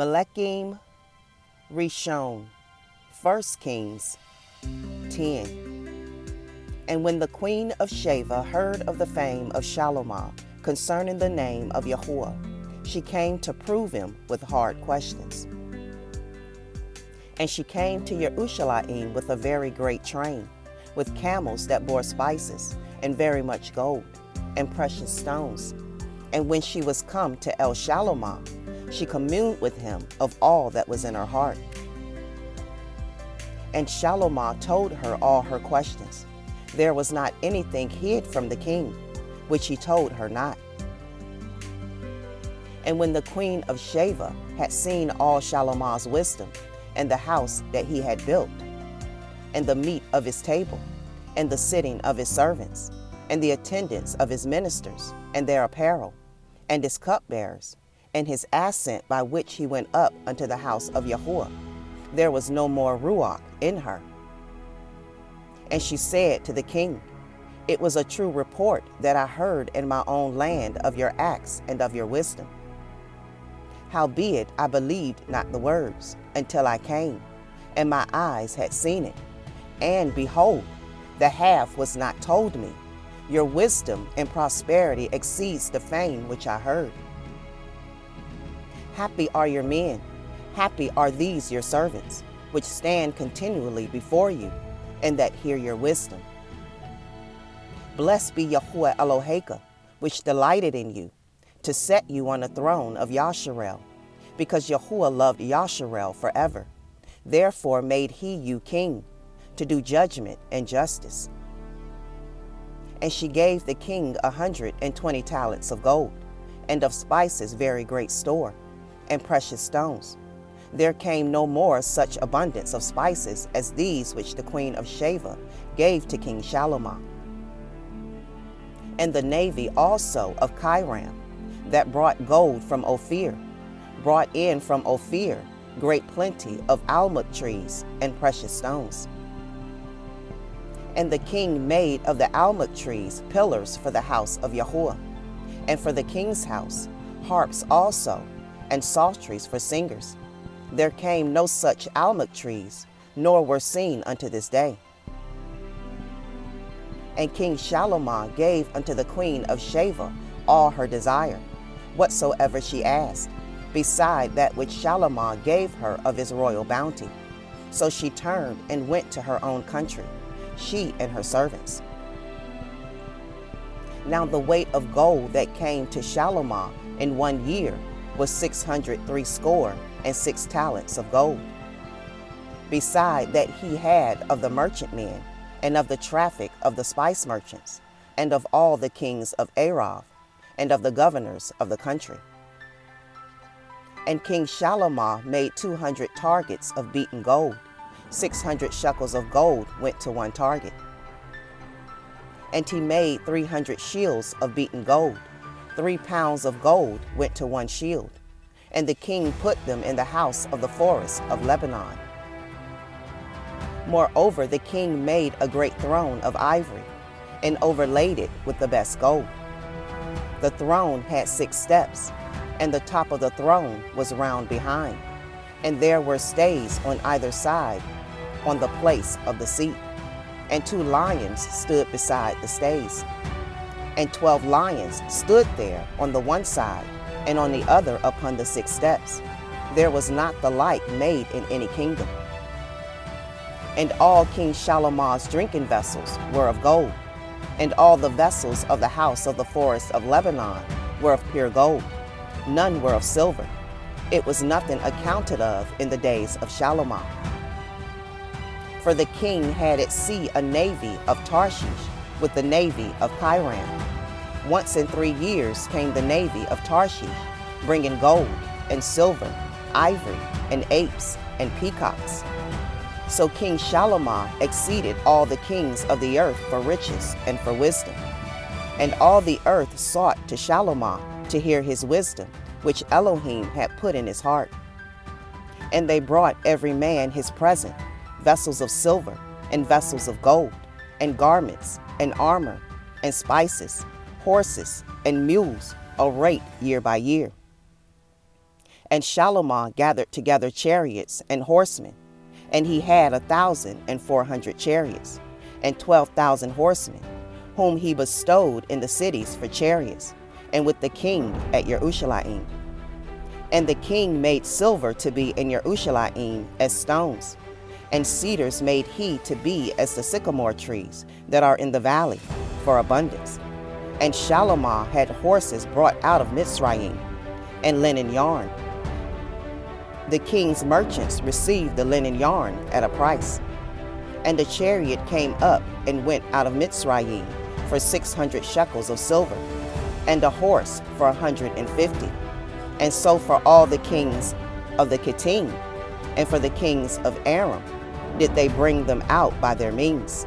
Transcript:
MELEKIYM, RI'SHON, 1 Kings 10. And when the queen of Sheba heard of the fame of Shalomo concerning the name of Yahuwah, she came to prove him with hard questions. And she came to Jerusalem with a very great train, with camels that bore spices, and very much gold, and precious stones. And when she was come to El Shalomo, she communed with him of all that was in her heart. And Shalomo told her all her questions. There was not anything hid from the king, which he told her not. And when the queen of Sheba had seen all Shalomo's wisdom, and the house that he had built, and the meat of his table, and the sitting of his servants, and the attendance of his ministers, and their apparel, and his cupbearers, and his ascent by which he went up unto the house of Yahuwah, there was no more ruach in her. And she said to the king, It was a true report that I heard in my own land of your acts and of your wisdom. Howbeit I believed not the words, until I came, and my eyes had seen it. And behold, the half was not told me. Your wisdom and prosperity exceeds the fame which I heard. Happy are your men, happy are these your servants, which stand continually before you, and that hear your wisdom. Blessed be Yahuwah Eloheka, which delighted in you, to set you on the throne of Yasharel, because Yahuwah loved Yasharel forever. Therefore made he you king, to do judgment and justice. And she gave the king 120 talents of gold, and of spices very great store, and precious stones. There came no more such abundance of spices as these which the queen of Sheba gave to King Shalomo. And the navy also of Chiram, that brought gold from Ophir, brought in from Ophir great plenty of almug trees and precious stones. And the king made of the almug trees pillars for the house of Yahuwah, and for the king's house harps also, and psalteries for singers. There came no such almug trees, nor were seen unto this day. And King Shalomo gave unto the queen of Sheba all her desire, whatsoever she asked, beside that which Shalomo gave her of his royal bounty. So she turned and went to her own country, she and her servants. Now the weight of gold that came to Shalomo in 1 year was 606 talents of gold, beside that he had of the merchantmen, and of the traffic of the spice merchants, and of all the kings of Arab, and of the governors of the country. And King Shalomo made 200 targets of beaten gold. 600 shekels of gold went to one target. And he made 300 shields of beaten gold. 3 pounds of gold went to one shield. And the king put them in the house of the forest of Lebanon. Moreover, the king made a great throne of ivory, and overlaid it with the best gold. The throne had 6 steps, and the top of the throne was round behind, and there were stays on either side on the place of the seat, and 2 lions stood beside the stays. And 12 lions stood there on the one side, and on the other upon the 6 steps. There was not the like made in any kingdom. And all King Shalomo's drinking vessels were of gold, and all the vessels of the house of the forest of Lebanon were of pure gold. None were of silver. It was nothing accounted of in the days of Shalomo. For the king had at sea a navy of Tarshish with the navy of Chiram. Once in 3 years came the navy of Tarshish, bringing gold and silver, ivory, and apes, and peacocks. So King Shalomo exceeded all the kings of the earth for riches and for wisdom. And all the earth sought to Shalomo to hear his wisdom, which Elohim had put in his heart. And they brought every man his present, vessels of silver, and vessels of gold, and garments, and armor, and spices, horses, and mules, a rate year by year. And Shalomah gathered together chariots and horsemen, and he had 1,400 chariots, and 12,000 horsemen, whom he bestowed in the cities for chariots, and with the king at Jerusalem. And the king made silver to be in Jerusalem as stones, and cedars made he to be as the sycamore trees that are in the valley, for abundance. And Shalomah had horses brought out of Mitzrayim, and linen yarn. The king's merchants received the linen yarn at a price. And the chariot came up and went out of Mitzrayim for 600 shekels of silver, and a horse for 150. And so for all the kings of the Kittim, and for the kings of Aram, did they bring them out by their means.